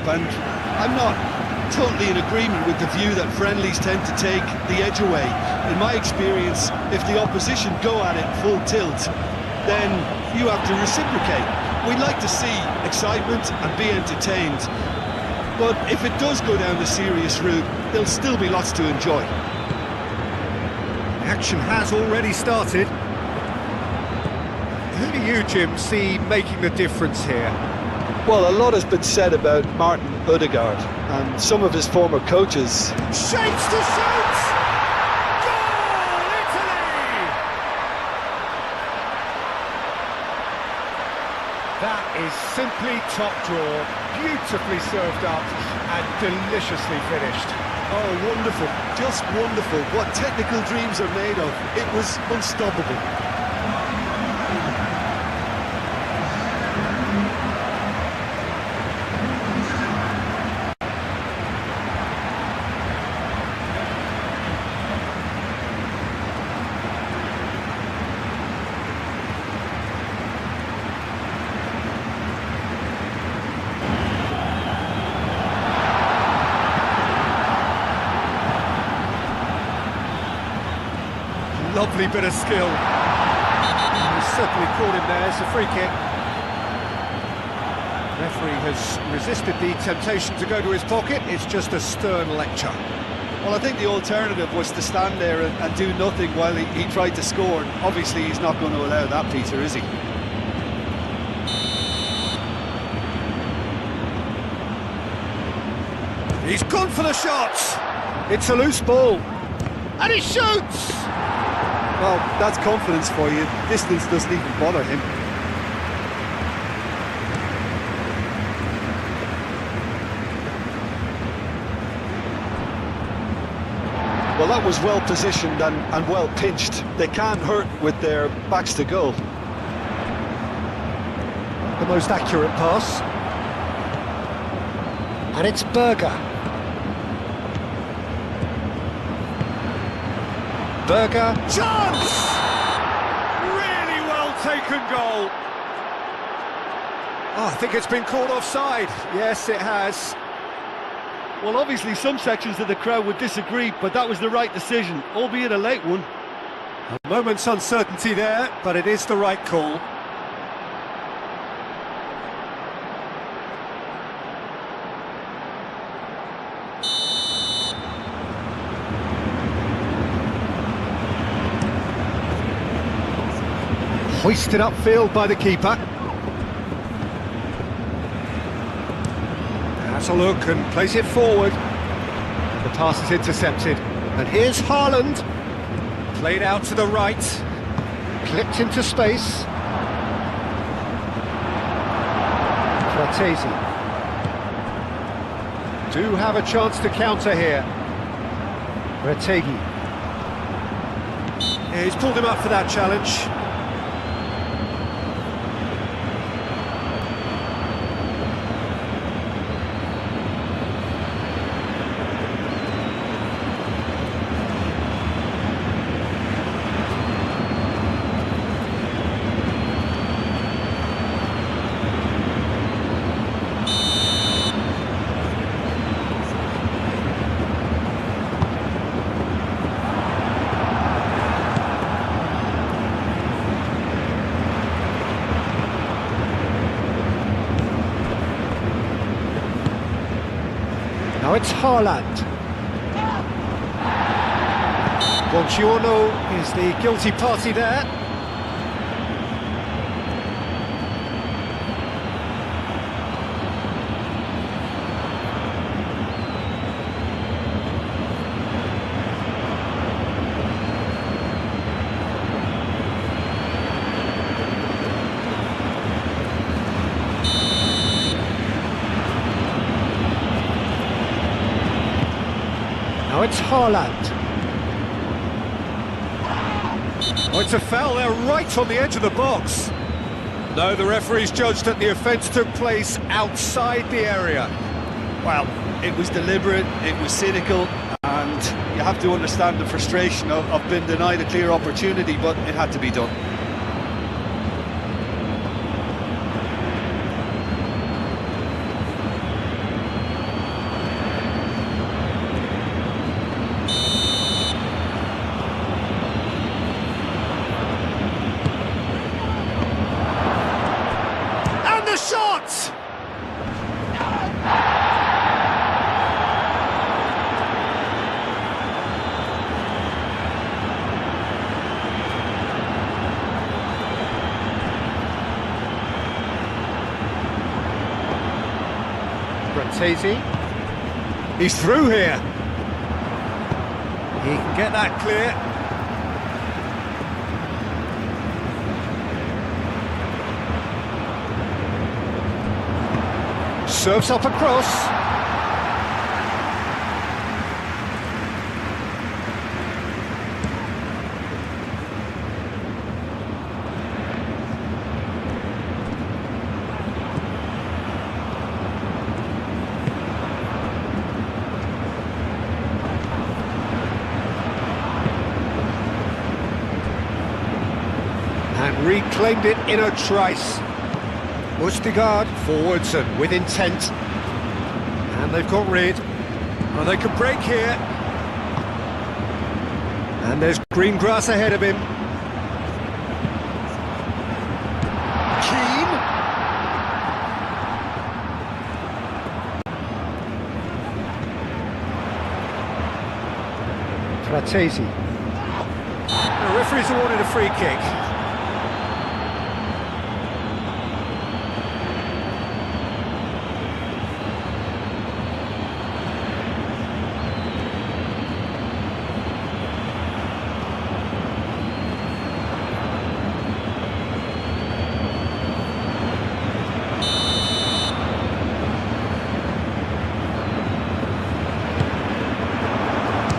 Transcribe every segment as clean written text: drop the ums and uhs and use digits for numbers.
and I'm not totally in agreement with the view that friendlies tend to take the edge away. In my experience, if the opposition go at it full tilt, then you have to reciprocate. We'd like to see excitement and be entertained, but if it does go down the serious route, there'll still be lots to enjoy. Action has already started. Who do you, Jim, see making the difference here? Well, a lot has been said about Martin Odegaard and some of his former coaches. Shapes to shoot! Goal, Italy! That is simply top draw, beautifully served up and deliciously finished. Oh, wonderful, just wonderful. What technical dreams are made of. It was unstoppable. Lovely bit of skill. He's certainly caught him there. It's a free kick. The referee has resisted the temptation to go to his pocket. It's just a stern lecture. Well, I think the alternative was to stand there and do nothing while he tried to score. Obviously, he's not going to allow that, Peter, is he? He's gone for the shot. It's a loose ball. And he shoots! Well, that's confidence for you. Distance doesn't even bother him. Well, that was well positioned and well pinched. They can't hurt with their backs to goal. The most accurate pass. And it's Berger. Berger, chance! Really well taken goal. Oh, I think it's been called offside. Yes, it has. Well, obviously some sections of the crowd would disagree, but that was the right decision, albeit a late one. A moment's uncertainty there, but it is the right call. Hoisted upfield by the keeper. Has a look and plays it forward. The pass is intercepted. And here's Haaland. Played out to the right. Clipped into space. Fratesi. Do have a chance to counter here. Retegi. Yeah, he's pulled him up for that challenge. Now it's Haaland. Buongiorno is the guilty party there. Now it's Haaland. Oh, it's a foul there right on the edge of the box. No, the referee's judged that the offence took place outside the area. Well, it was deliberate, it was cynical, and you have to understand the frustration of being denied a clear opportunity, but it had to be done. Frattesi. He's through here. He can get that clear. Serves up across. And reclaimed it in a trice. Østigard forwards and with intent. And they've got rid. Oh, they could break here. And there's green grass ahead of him. Keane. Frattesi. The referee's awarded a free kick.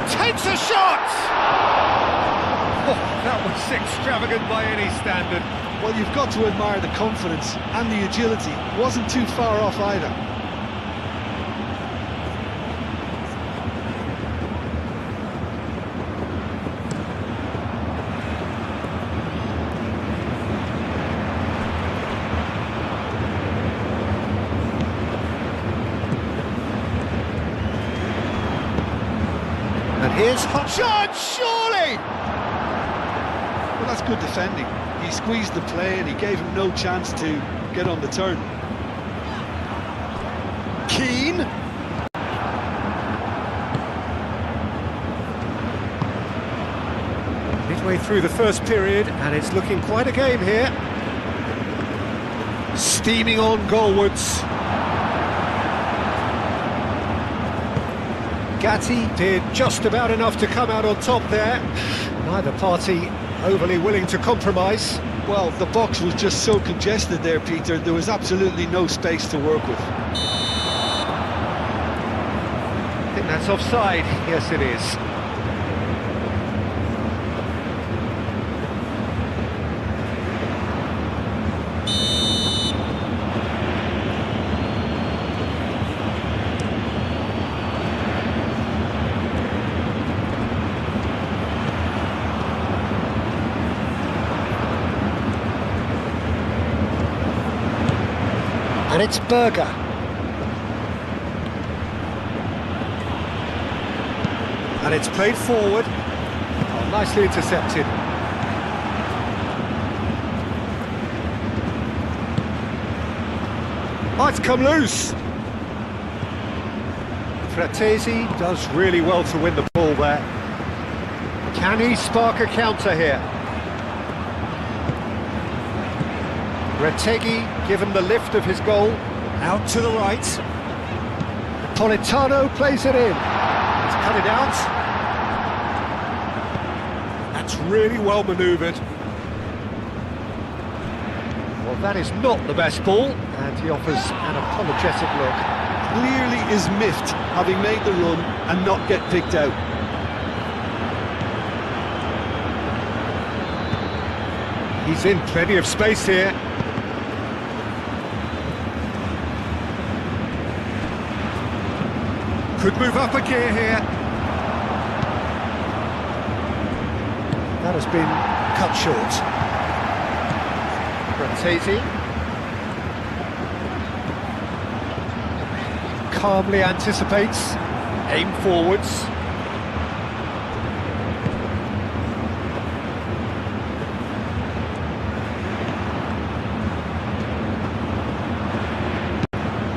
Takes a shot! Oh, that was extravagant by any standard. Well, you've got to admire the confidence and the agility. Wasn't too far off either. And here's hot shot, surely! Well, that's good defending. He squeezed the play and he gave him no chance to get on the turn. Keane. Midway through the first period, and it's looking quite a game here. Steaming on goalwards. Gatti did just about enough to come out on top there. Neither party overly willing to compromise. Well, the box was just so congested there, Peter. There was absolutely no space to work with. I think that's offside. Yes, it is. And it's Berger. And it's played forward. Oh, nicely intercepted. Oh, it's come loose. Frattesi does really well to win the ball there. Can he spark a counter here? Retegui given the lift of his goal, out to the right. Politano plays it in. He's cut it out. That's really well manoeuvred. Well, that is not the best ball, and he offers an apologetic look. Clearly is miffed, having made the run and not get picked out. He's in plenty of space here. Could move up a gear here. That has been cut short. Frattesi calmly anticipates, aim forwards.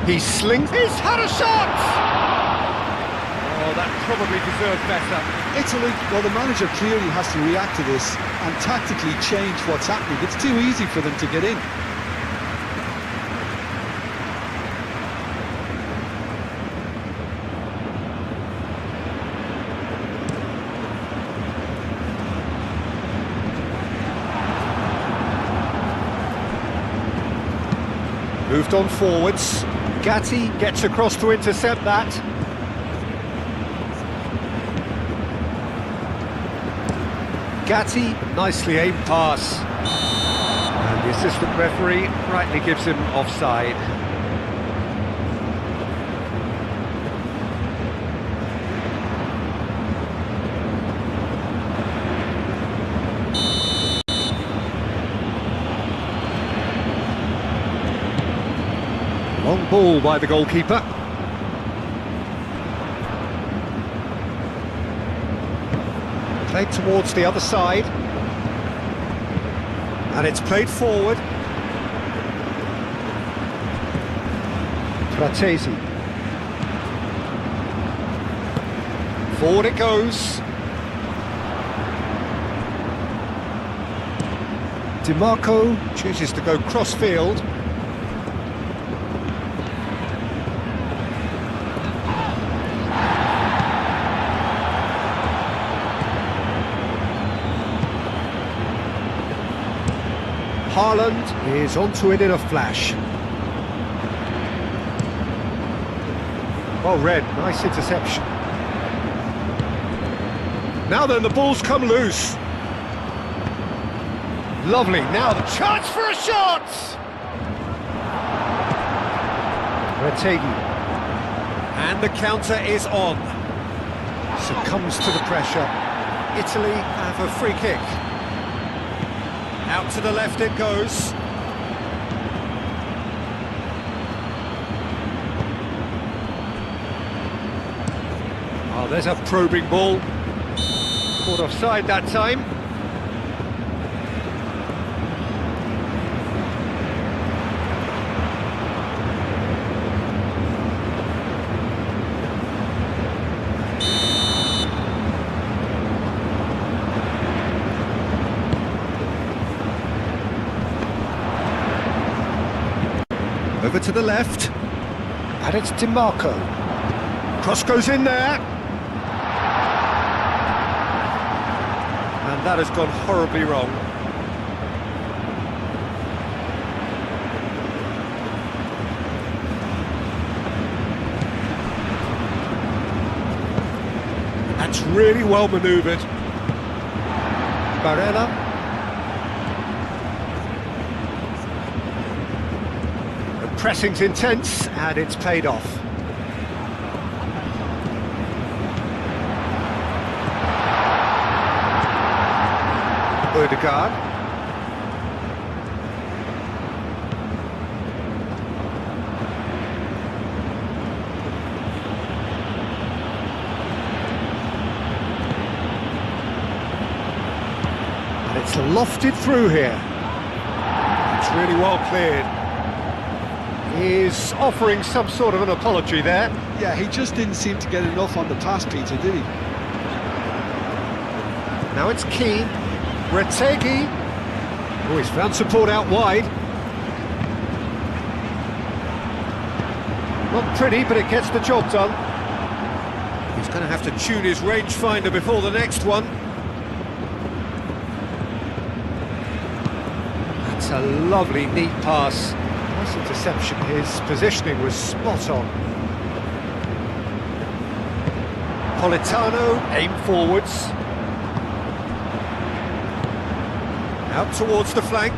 He slings. He's had a shot! Oh, that probably deserved better. Italy, well, the manager clearly has to react to this and tactically change what's happening. It's too easy for them to get in. Moved on forwards. Gatti gets across to intercept that. Gatti, nicely aimed pass. And the assistant referee rightly gives him offside. Long ball by the goalkeeper. Played towards the other side. And it's played forward. Fratesi. Forward it goes. DiMarco chooses to go cross-field. Haaland is onto it in a flash. Well read, nice interception. Now then, the ball's come loose. Lovely, now the chance for a shot! Retegui. And the counter is on. Succumbs to the pressure. Italy have a free kick. Out to the left it goes. Oh, there's a probing ball. Caught offside that time. Over to the left, and it's DiMarco. Cross goes in there. And that has gone horribly wrong. That's really well manoeuvred. Barella. Pressing's intense, and it's paid off. Odegaard. And it's lofted through here. It's really well cleared. He's offering some sort of an apology there. Yeah, he just didn't seem to get enough on the pass, Peter, did he? Now it's Keane. Retegui. Oh, he's found support out wide. Not pretty, but it gets the job done. He's going to have to tune his rangefinder before the next one. That's a lovely, neat pass. Nice interception. His positioning was spot on. Politano, aim forwards. Out towards the flank.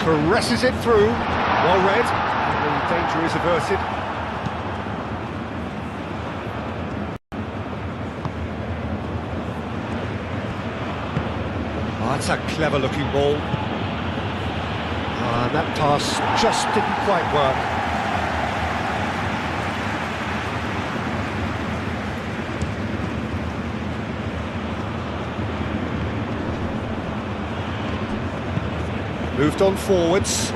Caresses it through. Well read. And the danger is averted. Oh, that's a clever looking ball. And that pass just didn't quite work. Moved on forwards.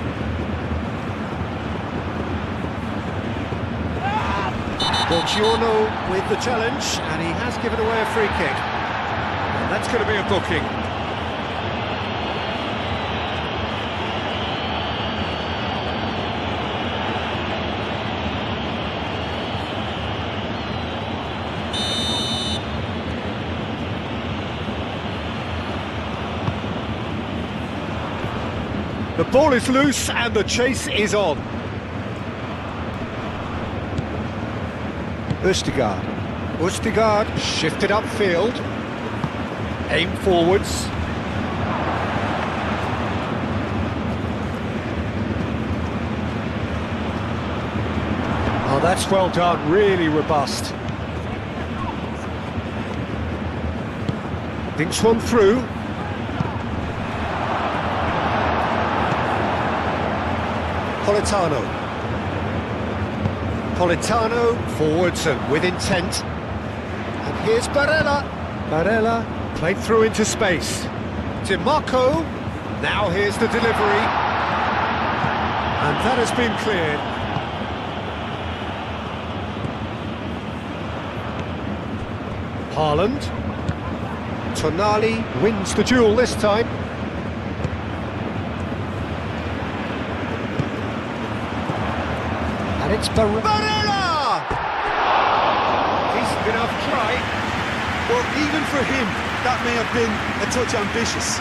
Giorno with the challenge, and he has given away a free kick. And that's going to be a booking. The ball is loose and the chase is on. Østigard shifted upfield. Aim forwards. Oh, that's well done, really robust. Thinks one through. Politano forwards and with intent. And here's Barella. Barella played through into space. DiMarco. Now here's the delivery. And that has been cleared. Haaland. Tonali wins the duel this time. And it's Barella! Decent enough try. Well, even for him, that may have been a touch ambitious.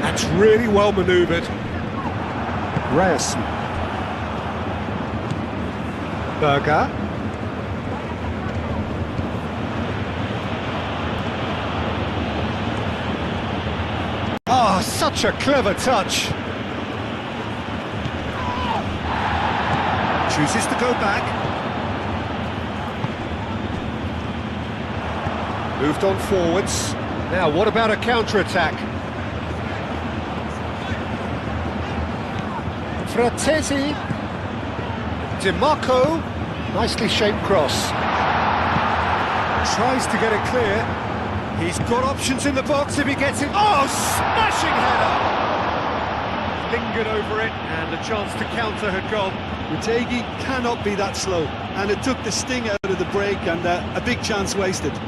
That's really well manoeuvred. Ryerson. Berger. Ah, such a clever touch. Chooses to go back. Moved on forwards. Now, what about a counter-attack? Fratesi, DiMarco, nicely shaped cross. Tries to get it clear. He's got options in the box if he gets it. Oh, smashing header! Lingered over it, and the chance to counter had gone. Retegi cannot be that slow, and it took the sting out of the break, and a big chance wasted.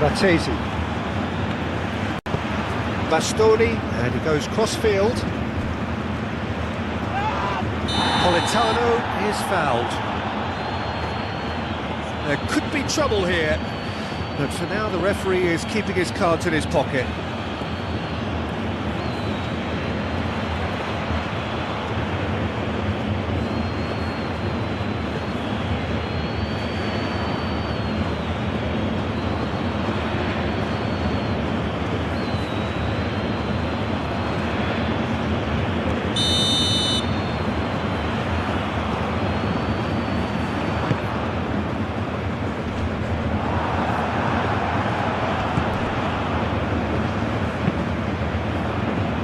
Fratesi. Bastoni, and he goes cross-field. Politano is fouled. There could be trouble here, but for now the referee is keeping his cards in his pocket.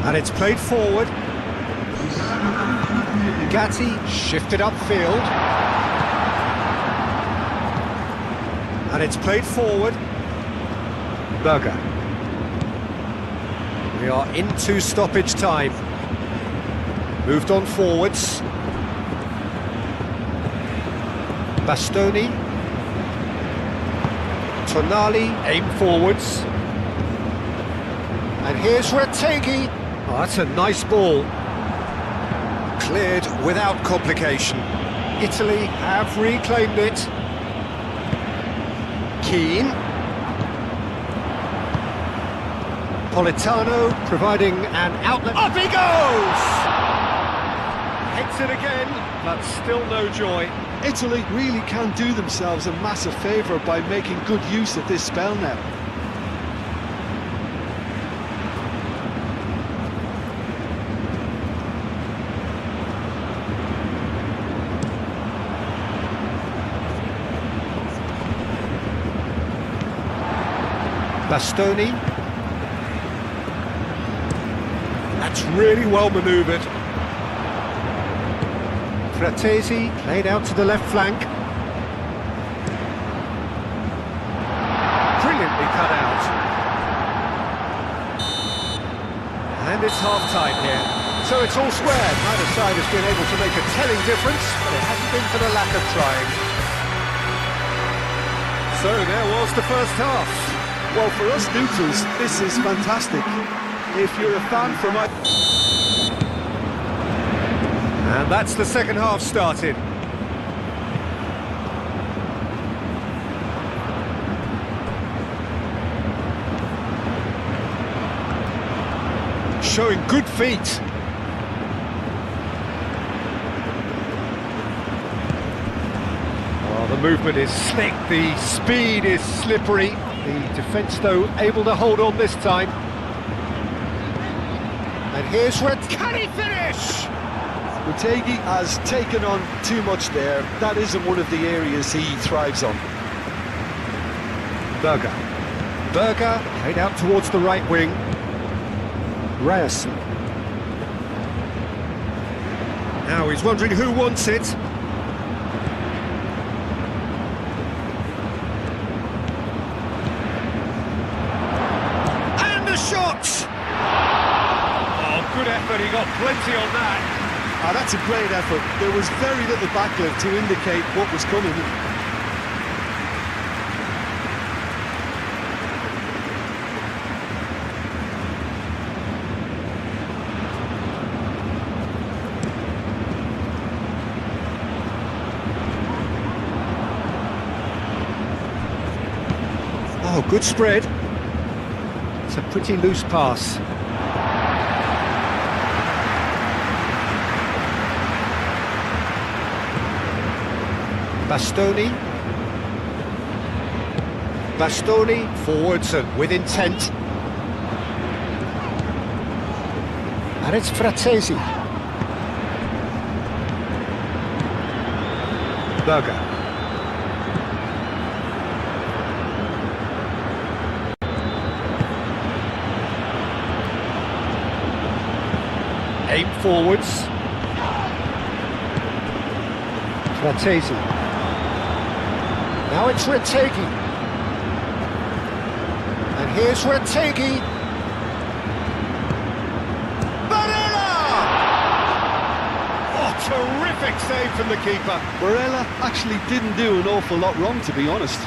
And it's played forward. Gatti shifted upfield. And it's played forward. Berger. We are into stoppage time. Moved on forwards. Bastoni. Tonali, aim forwards. And here's Retegi. Oh, that's a nice ball. Cleared without complication. Italy have reclaimed it. Keane. Politano providing an outlet. Up he goes! Hits it again, but still no joy. Italy really can do themselves a massive favour by making good use of this spell now. Bastoni. That's really well manoeuvred. Fratesi played out to the left flank. And it's half-time here. So it's all square. Neither side has been able to make a telling difference, but it hasn't been for the lack of trying. So there was the first half. Well, for us neutrals, this is fantastic. If you're a fan from... And that's the second half started. Showing good feet. Oh, the movement is slick, the speed is slippery. The defence, though, able to hold on this time. And here's where... Can he finish? Mutegi has taken on too much there. That isn't one of the areas he thrives on. Berger played out towards the right wing. Reyes. Now he's wondering who wants it. And the shot! Oh, good effort, he got plenty on that. Ah, that's a great effort. There was very little backlift to indicate what was coming. Oh, good spread. It's a pretty loose pass. Bastoni forwards and with intent. And it's Fratesi. Berger. Aim forwards. Fratesi. Now it's Retegui. And here's Retegui. Barella! Oh, terrific save from the keeper. Barella actually didn't do an awful lot wrong, to be honest.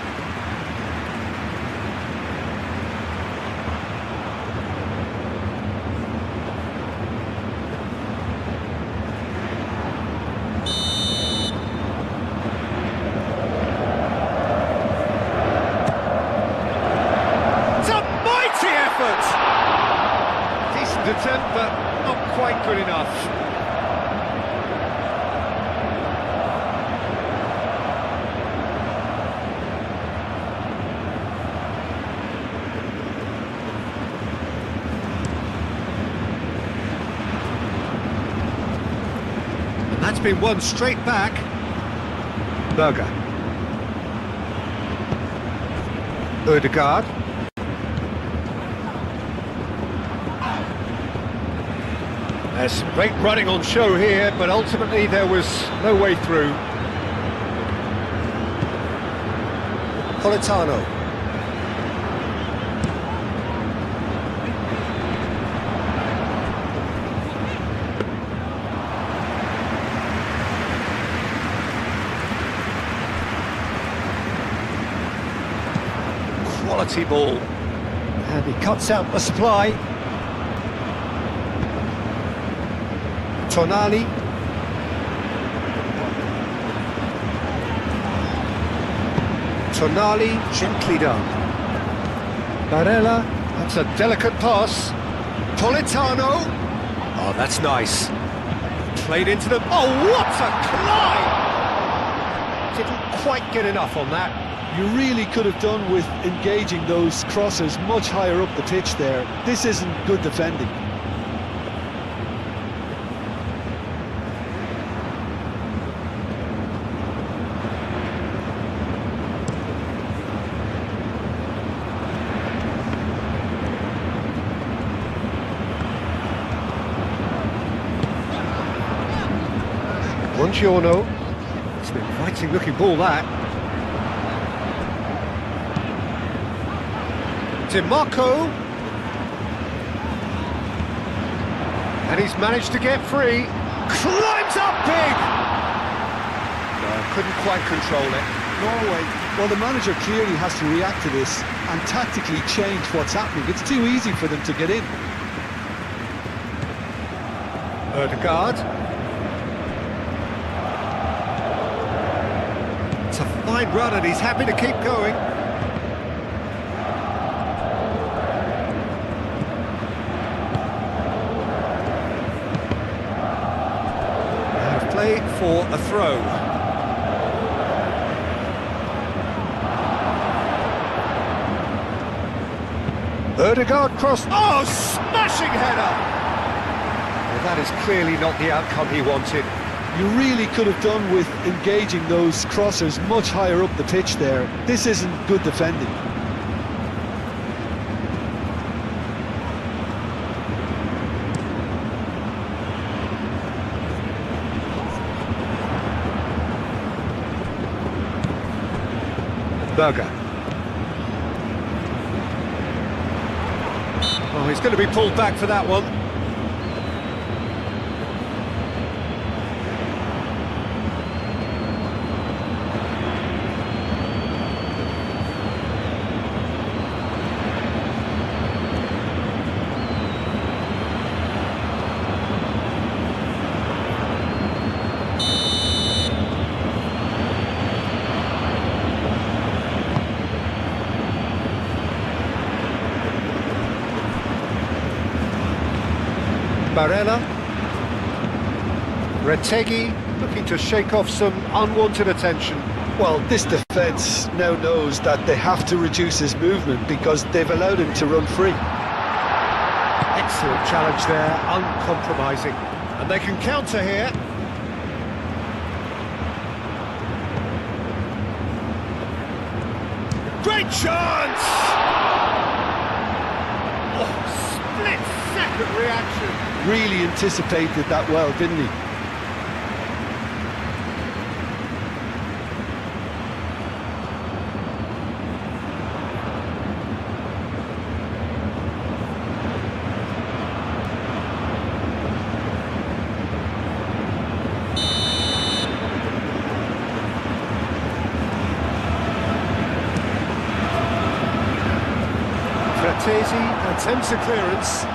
Decent attempt, but not quite good enough. And that's been won straight back. Berger. Ødegaard. There's some great running on show here, but ultimately there was no way through. Politano. Quality ball. And he cuts out the supply. Tonali. Gently done. Barella, that's a delicate pass. Politano. Oh, that's nice. Played into them. Oh, what a climb! Didn't quite get enough on that. You really could have done with engaging those crosses much higher up the pitch there. This isn't good defending. Buongiorno. It's an inviting looking ball, that. DiMarco. he's managed to get free. Climbs up big! No, couldn't quite control it. Norway, well, the manager clearly has to react to this and tactically change what's happening. It's too easy for them to get in. Ødegaard. It's a fine run and he's happy to keep going. Now play for a throw. Ødegaard cross. Oh, smashing header! Well, that is clearly not the outcome he wanted. You really could have done with engaging those crossers much higher up the pitch there. This isn't good defending. Berger. Oh, he's going to be pulled back for that one. Barella. Retegi looking to shake off some unwanted attention. Well, this defence now knows that they have to reduce his movement because they've allowed him to run free. Excellent challenge there, uncompromising. And they can counter here. Great chance! Oh, split-second reaction. Really anticipated that well, didn't he? Fratesi attempts a clearance.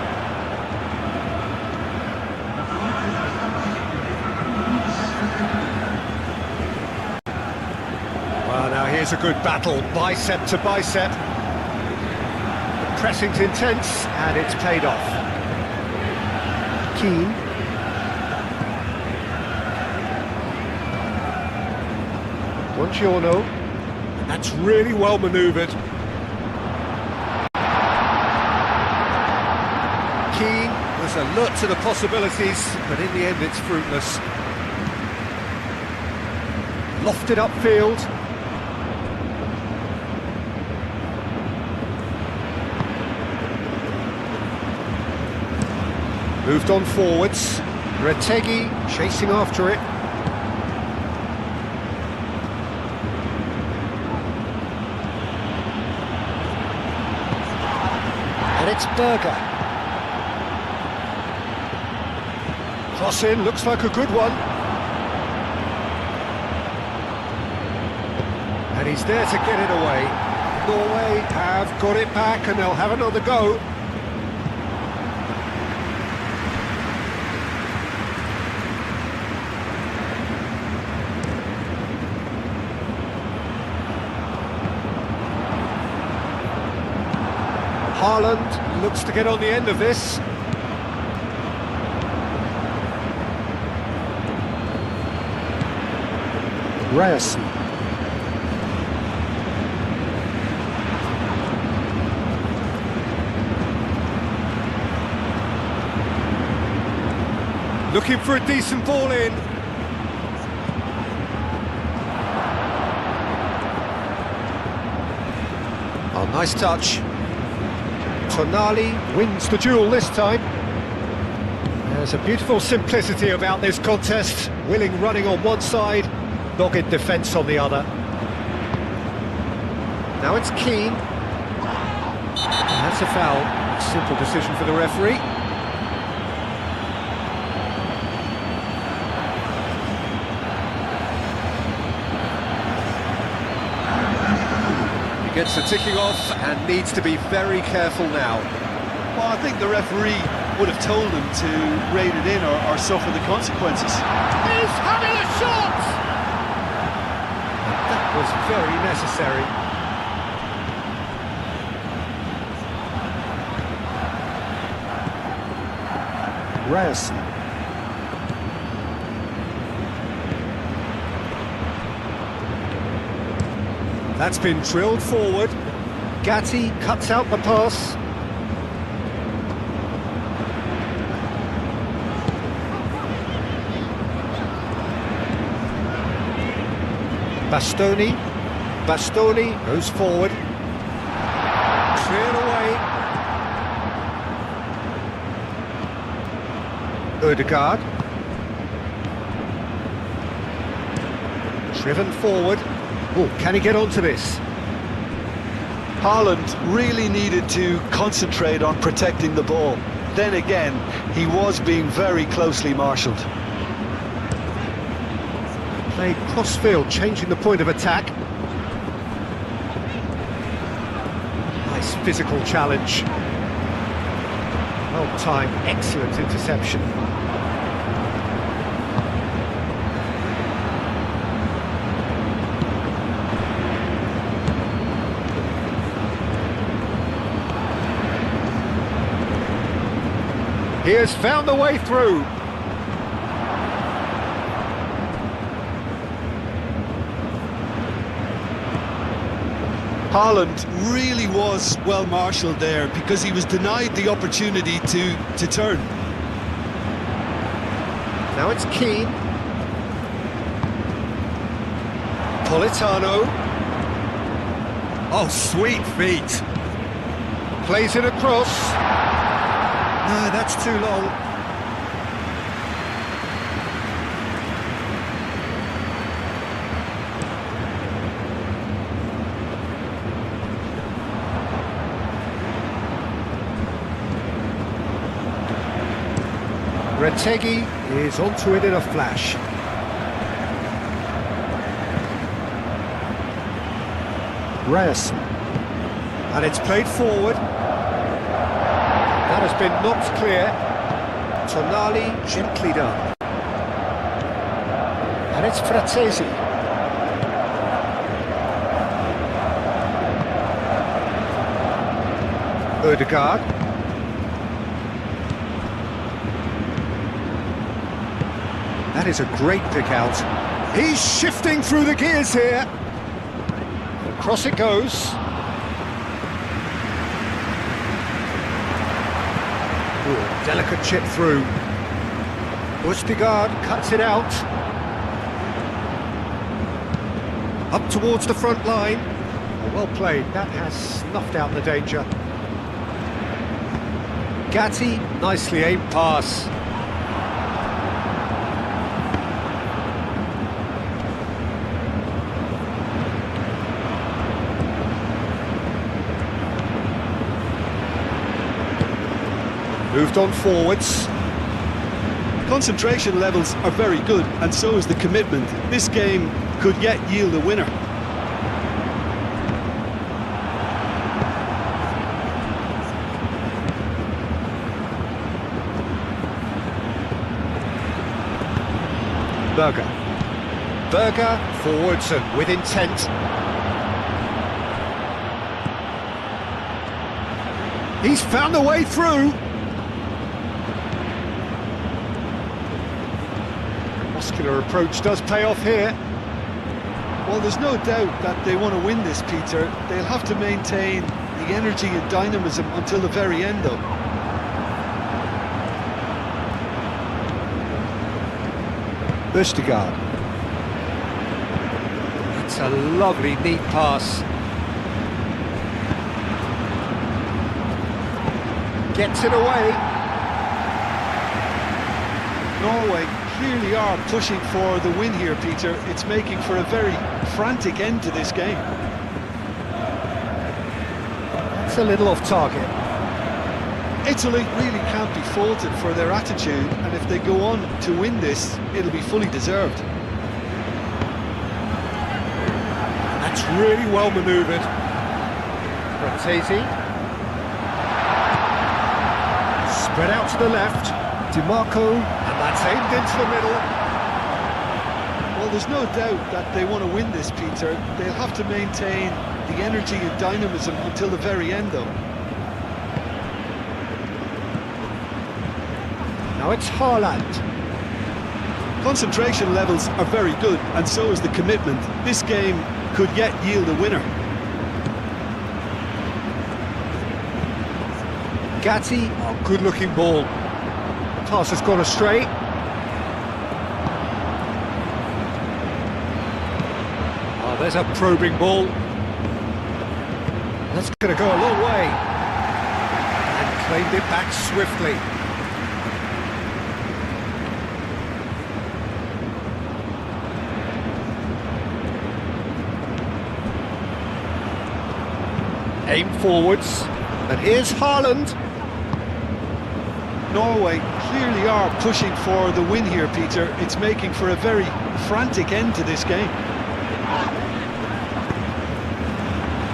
Well, now here's a good battle, bicep to bicep. The pressing's intense, and it's paid off. Keane. Buongiorno. That's really well manoeuvred. Keane was alert to the possibilities, but in the end it's fruitless. Lofted upfield. Moved on forwards. Retegi chasing after it. And it's Berger. Cross in, looks like a good one. And he's there to get it away. Norway have got it back and they'll have another go. Haaland looks to get on the end of this. Ryerson. Looking for a decent ball in. Oh, nice touch. Tonali wins the duel this time. There's a beautiful simplicity about this contest. Willing running on one side, dogged defence on the other. Now it's Keane. And that's a foul. Simple decision for the referee. Gets the ticking off and needs to be very careful now. Well, I think the referee would have told him to rein it in or suffer the consequences. He's having a shot! That was very necessary. Reyes. That's been drilled forward. Gatti cuts out the pass. Bastoni goes forward. Cleared away. Ødegaard. Driven forward. Oh, can he get onto this? Haaland really needed to concentrate on protecting the ball. Then again, he was being very closely marshalled. Played cross-field, changing the point of attack. Nice physical challenge. Well-timed, excellent interception. He has found the way through. Haaland really was well marshalled there because he was denied the opportunity to turn. Now it's Keane. Politano. Oh, sweet feet. Plays it across. No, that's too long. Retegui is onto it in a flash. Reyes. And it's played forward. That has been knocked clear. Tonali gently done. And it's Frattesi. Ødegaard. That is a great pick out. He's shifting through the gears here. Across it goes. Ooh, delicate chip through. Ødegaard cuts it out. Up towards the front line. Well played, that has snuffed out the danger. Gatti, nicely aimed pass. Moved on forwards. Concentration levels are very good, and so is the commitment. This game could yet yield a winner. Berger forwards and with intent. He's found a way through. Muscular approach does pay off here. Well, there's no doubt that they want to win this, Peter. They'll have to maintain the energy and dynamism until the very end, though. Ødegaard. That's a lovely, neat pass. Gets it away. Norway clearly are pushing for the win here, Peter. It's making for a very frantic end to this game. It's a little off target. Italy really can't be faulted for their attitude, and if they go on to win this, it'll be fully deserved. That's really well manoeuvred. Frattesi. Spread out to the left. DiMarco, and that's aimed into the middle. Well, there's no doubt that they want to win this, Peter. They'll have to maintain the energy and dynamism until the very end, though. Now it's Haaland. Concentration levels are very good, and so is the commitment. This game could yet yield a winner. Gatti, oh, good-looking ball. The pass has gone astray. Oh, there's a probing ball. That's going to go a long way. And claimed it back swiftly. Aim forwards, and here's Haaland. Norway clearly are pushing for the win here, Peter. It's making for a very frantic end to this game.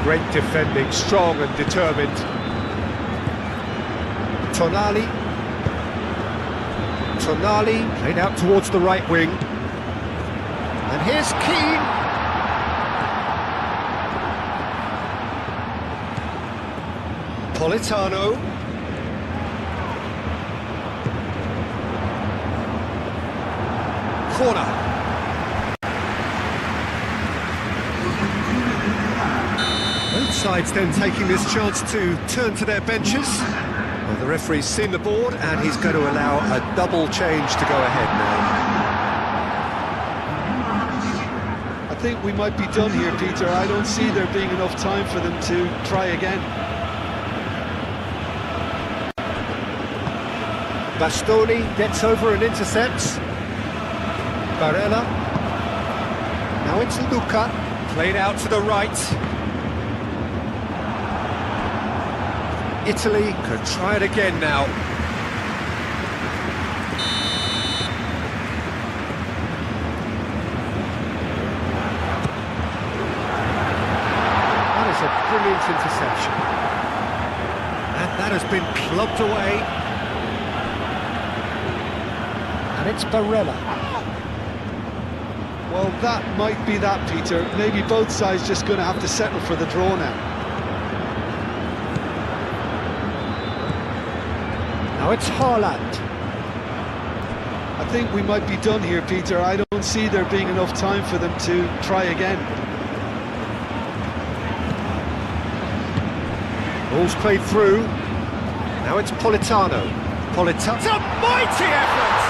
Great defending, strong and determined. Tonali, played out towards the right wing. And here's Keane. Politano. Corner. Both sides then taking this chance to turn to their benches. Well, the referee's seen the board and he's going to allow a double change to go ahead now. I think we might be done here, Peter. I don't see there being enough time for them to try again. Bastoni gets over and intercepts. Barella. Now it's Luca. Played out to the right. Italy could try it again now. That is a brilliant interception. And that has been clubbed away. And it's Barella. Well, that might be that, Peter. Maybe both sides just going to have to settle for the draw now. Now it's Haaland. I think we might be done here, Peter. I don't see there being enough time for them to try again. Ball's played through. Now it's Politano. It's a mighty effort!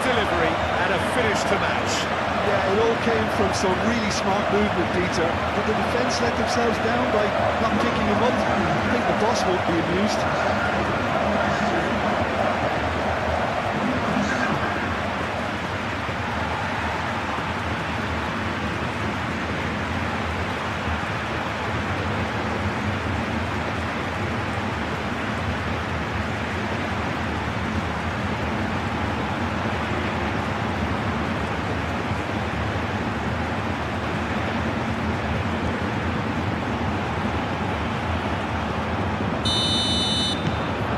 Delivery and a finish to match. Yeah, it all came from some really smart movement, Peter, but the defence let themselves down by not picking him up. I think the boss won't be amused.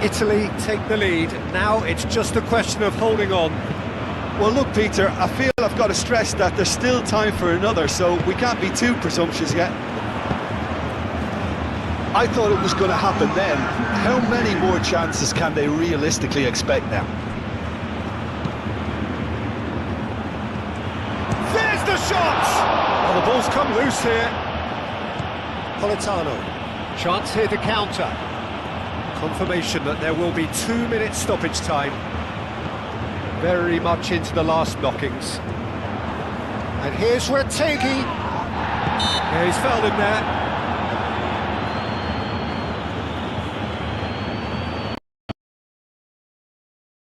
Italy take the lead. Now it's just a question of holding on. Well, look, Peter, I feel I've got to stress that there's still time for another, so we can't be too presumptuous yet. I thought it was going to happen then. How many more chances can they realistically expect now? There's the shot! Well, the ball's come loose here. Politano. Chance here to counter. Confirmation that there will be 2 minutes stoppage time. Very much into the last knockings. And here's Retegui. Yeah, he's fouled him there.